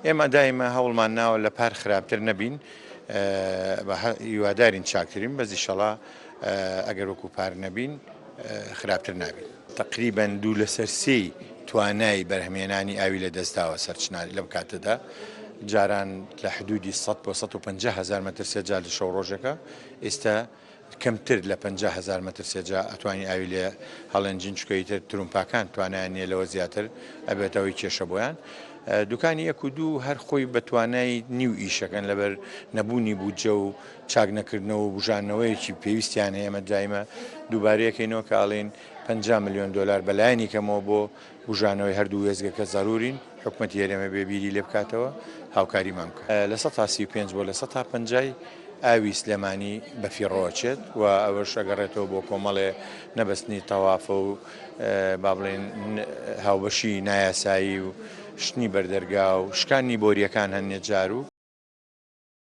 ئێمە دایمە هەوڵمان ناوە لە پار خراپتر نەبین هیوادارین چاکترین بەزی شەڵا ئەگەر وەکو پار نەبین خراپتر نابین. تقریبا 2/3 توانای بەرهەمێنانی ئاوی لە دەستداوە سەرچناری لەم کاتەدا جاران لە حدودی 100 بۆ 150 هزار مەتر سێجا لە شەو ڕۆژەکە ئێستا کەمتر لە 50 هزار مەتر سێجا ئەتوانی ئاوی لێ هەڵەنجین چکەیتر ترومپاکان توانایانە لەوە زیاتر ئەبێتەوەی کێشە بۆیان. دوکانی 1 و 2 هەر خۆی بەتوانای نیو ئیشەکەن لەبەر نەبوونی بوجە و چاک نەکردنەوە و بژانەوەیەکی پێویستیان ئێمە دایمە دووبارەیەکەینەوە کە ئاڵێن 50 ملیۆن دلار بەلایەنی کەمەوە بۆ بژانەوەی هەردوو وێزگەکە زارورین حکوومەتی هەرێمە بێبیری لێ بکاتەوە هاوکاریمان بکات. لە 135 بۆ لە 150 ئاوی سلێمانی بەفیڕۆچێت و ئەوەش ئەگەڕێتەوە بۆ کۆمەڵێ نەبەستنی تەوافە و با بڵێن هاوبەشی نایاسایی و شتنی بەردەرگا و شکانی بۆریەکان هەنێ جار و